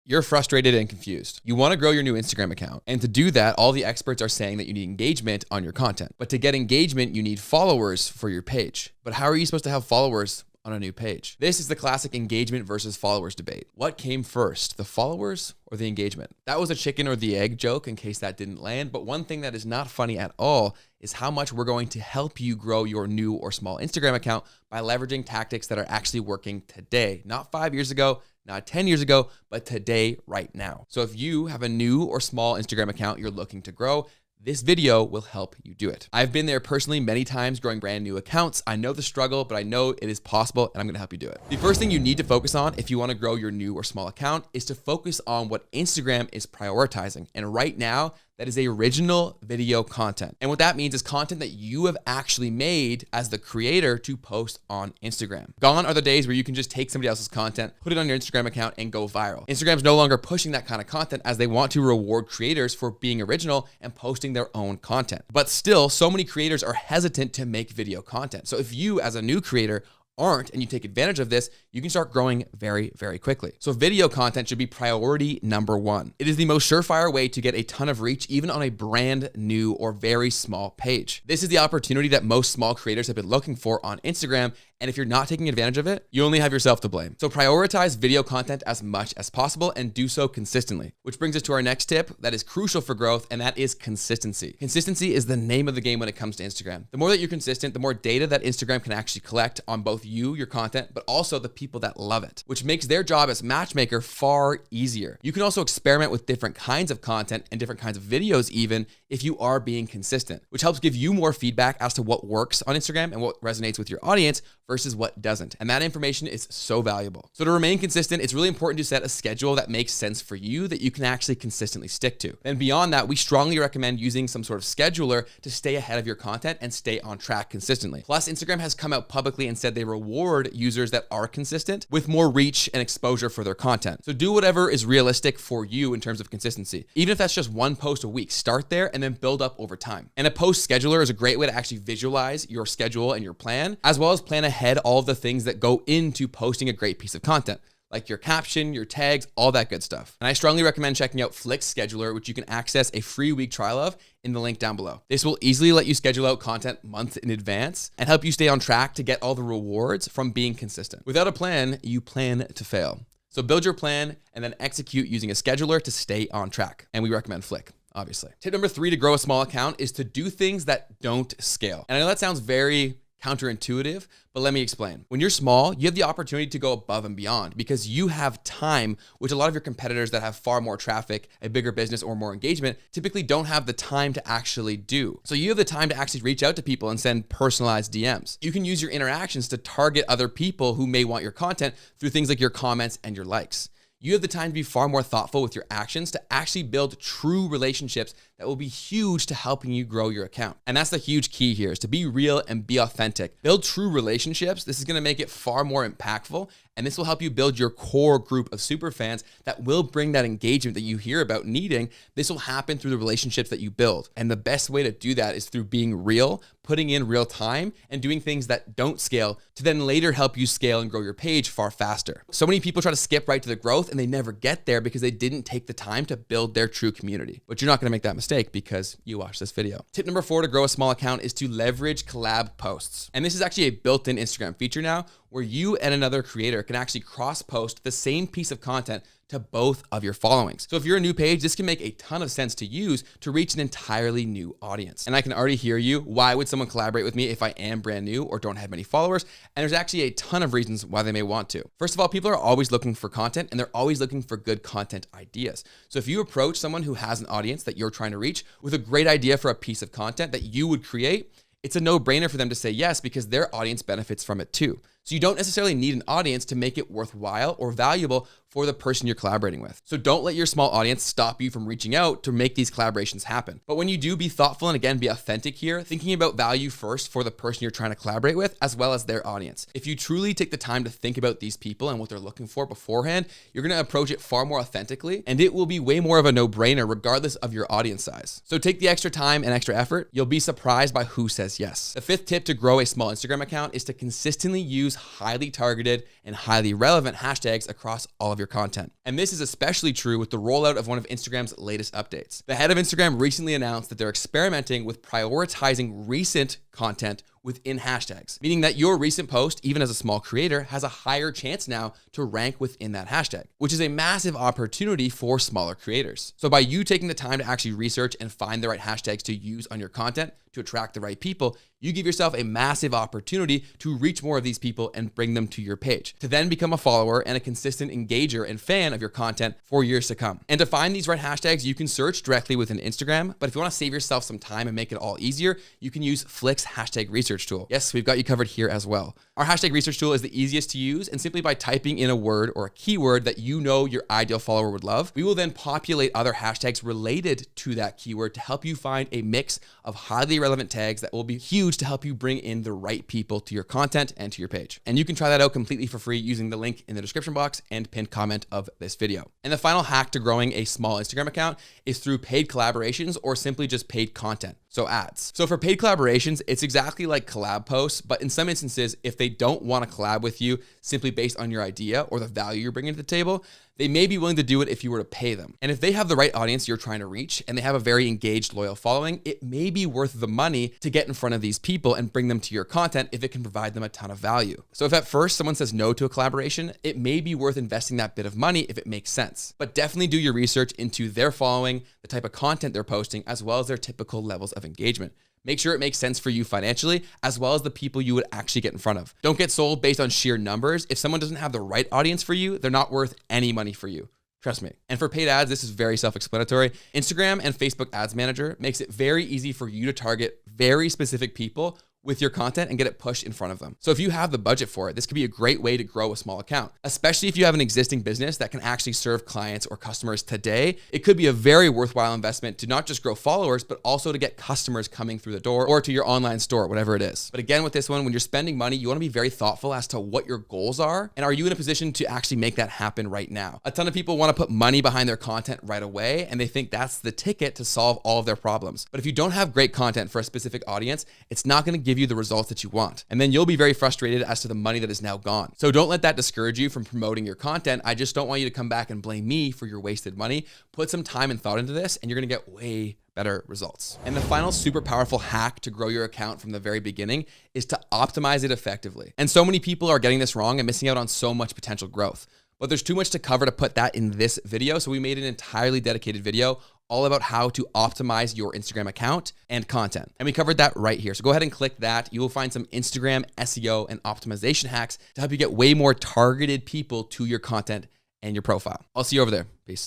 You're frustrated and confused. You want to grow your new Instagram account. And to do that, all the experts are saying that you need engagement on your content. But to get engagement, you need followers for your page. But how are you supposed to have followers on a new page? This is the classic engagement versus followers debate. What came first, the followers or the engagement? That was a chicken or the egg joke in case that didn't land. But one thing that is not funny at all is how much we're going to help you grow your new or small Instagram account by leveraging tactics that are actually working today, not 5 years ago, not 10 years ago, but today, right now. So if you have a new or small Instagram account you're looking to grow, this video will help you do it. I've been there personally many times growing brand new accounts. I know the struggle, but I know it is possible and I'm gonna help you do it. The first thing you need to focus on if you wanna grow your new or small account is to focus on what Instagram is prioritizing. And right now, that is original video content. And what that means is content that you have actually made as the creator to post on Instagram. Gone are the days where you can just take somebody else's content, put it on your Instagram account and go viral. Instagram's no longer pushing that kind of content as they want to reward creators for being original and posting their own content. But still, so many creators are hesitant to make video content. So if you as a new creator aren't and you take advantage of this, you can start growing very, very quickly. So video content should be priority number one. It is the most surefire way to get a ton of reach, even on a brand new or very small page. This is the opportunity that most small creators have been looking for on Instagram. And if you're not taking advantage of it, you only have yourself to blame. So prioritize video content as much as possible and do so consistently, which brings us to our next tip that is crucial for growth, and that is consistency. Consistency is the name of the game when it comes to Instagram. The more that you're consistent, the more data that Instagram can actually collect on both you, your content, but also the people that love it, which makes their job as matchmaker far easier. You can also experiment with different kinds of content and different kinds of videos even if you are being consistent, which helps give you more feedback as to what works on Instagram and what resonates with your audience versus what doesn't. And that information is so valuable. So to remain consistent, it's really important to set a schedule that makes sense for you that you can actually consistently stick to. And beyond that, we strongly recommend using some sort of scheduler to stay ahead of your content and stay on track consistently. Plus, Instagram has come out publicly and said they reward users that are consistent with more reach and exposure for their content. So do whatever is realistic for you in terms of consistency. Even if that's just one post a week, start there and then build up over time. And a post scheduler is a great way to actually visualize your schedule and your plan, as well as plan ahead all of the things that go into posting a great piece of content, like your caption, your tags, all that good stuff. And I strongly recommend checking out Flick Scheduler, which you can access a free week trial of in the link down below. This will easily let you schedule out content months in advance and help you stay on track to get all the rewards from being consistent. Without a plan, you plan to fail. So build your plan and then execute using a scheduler to stay on track. And we recommend Flick, obviously. Tip number 3 to grow a small account is to do things that don't scale. And I know that sounds very counterintuitive, but let me explain. When you're small, you have the opportunity to go above and beyond because you have time, which a lot of your competitors that have far more traffic, a bigger business, or more engagement typically don't have the time to actually do. So you have the time to actually reach out to people and send personalized DMs. You can use your interactions to target other people who may want your content through things like your comments and your likes. You have the time to be far more thoughtful with your actions to actually build true relationships that will be huge to helping you grow your account. And that's the huge key here, is to be real and be authentic. Build true relationships. This is gonna make it far more impactful, and this will help you build your core group of super fans that will bring that engagement that you hear about needing. This will happen through the relationships that you build. And the best way to do that is through being real, putting in real time, and doing things that don't scale to then later help you scale and grow your page far faster. So many people try to skip right to the growth and they never get there because they didn't take the time to build their true community. But you're not gonna make that mistake because you watched this video. Tip number 4 to grow a small account is to leverage collab posts. And this is actually a built-in Instagram feature now where you and another creator can actually cross-post the same piece of content to both of your followings. So if you're a new page, this can make a ton of sense to use to reach an entirely new audience. And I can already hear you. Why would someone collaborate with me if I am brand new or don't have many followers? And there's actually a ton of reasons why they may want to. First of all, people are always looking for content and they're always looking for good content ideas. So if you approach someone who has an audience that you're trying to reach with a great idea for a piece of content that you would create, it's a no-brainer for them to say yes because their audience benefits from it too. So you don't necessarily need an audience to make it worthwhile or valuable for the person you're collaborating with. So don't let your small audience stop you from reaching out to make these collaborations happen. But when you do, be thoughtful and again, be authentic here, thinking about value first for the person you're trying to collaborate with, as well as their audience. If you truly take the time to think about these people and what they're looking for beforehand, you're gonna approach it far more authentically, and it will be way more of a no-brainer regardless of your audience size. So take the extra time and extra effort. You'll be surprised by who says yes. The 5th tip to grow a small Instagram account is to consistently use use highly targeted and highly relevant hashtags across all of your content. And this is especially true with the rollout of one of Instagram's latest updates. The head of Instagram recently announced that they're experimenting with prioritizing recent content within hashtags, meaning that your recent post, even as a small creator, has a higher chance now to rank within that hashtag, which is a massive opportunity for smaller creators. So by you taking the time to actually research and find the right hashtags to use on your content to attract the right people, you give yourself a massive opportunity to reach more of these people and bring them to your page, to then become a follower and a consistent engager and fan of your content for years to come. And to find these right hashtags, you can search directly within Instagram, but if you want to save yourself some time and make it all easier, you can use Flick's hashtag research tool. Yes, we've got you covered here as well. Our hashtag research tool is the easiest to use, and simply by typing in a word or a keyword that you know your ideal follower would love, we will then populate other hashtags related to that keyword to help you find a mix of highly relevant tags that will be huge to help you bring in the right people to your content and to your page. And you can try that out completely for free using the link in the description box and pinned comment of this video. And the final hack to growing a small Instagram account is through paid collaborations or simply just paid content. So ads. So for paid collaborations, it's exactly like collab posts, but in some instances, if they don't want to collab with you simply based on your idea or the value you're bringing to the table, they may be willing to do it if you were to pay them. And if they have the right audience you're trying to reach and they have a very engaged, loyal following, it may be worth the money to get in front of these people and bring them to your content if it can provide them a ton of value. So if at first someone says no to a collaboration, it may be worth investing that bit of money if it makes sense. But definitely do your research into their following, the type of content they're posting, as well as their typical levels of engagement. Make sure it makes sense for you financially, as well as the people you would actually get in front of. Don't get sold based on sheer numbers. If someone doesn't have the right audience for you, they're not worth any money for you. Trust me. And for paid ads, this is very self-explanatory. Instagram and Facebook Ads Manager makes it very easy for you to target very specific people with your content and get it pushed in front of them. So if you have the budget for it, this could be a great way to grow a small account, especially if you have an existing business that can actually serve clients or customers today. It could be a very worthwhile investment to not just grow followers, but also to get customers coming through the door or to your online store, whatever it is. But again, with this one, when you're spending money, you want to be very thoughtful as to what your goals are. And are you in a position to actually make that happen right now? A ton of people want to put money behind their content right away, and they think that's the ticket to solve all of their problems. But if you don't have great content for a specific audience, it's not going to give you the results that you want. And then you'll be very frustrated as to the money that is now gone. So don't let that discourage you from promoting your content. I just don't want you to come back and blame me for your wasted money. Put some time and thought into this, and you're going to get way better results. And the final super powerful hack to grow your account from the very beginning is to optimize it effectively. And so many people are getting this wrong and missing out on so much potential growth. But there's too much to cover to put that in this video. So we made an entirely dedicated video all about how to optimize your Instagram account and content. And we covered that right here. So go ahead and click that. You will find some Instagram SEO and optimization hacks to help you get way more targeted people to your content and your profile. I'll see you over there. Peace.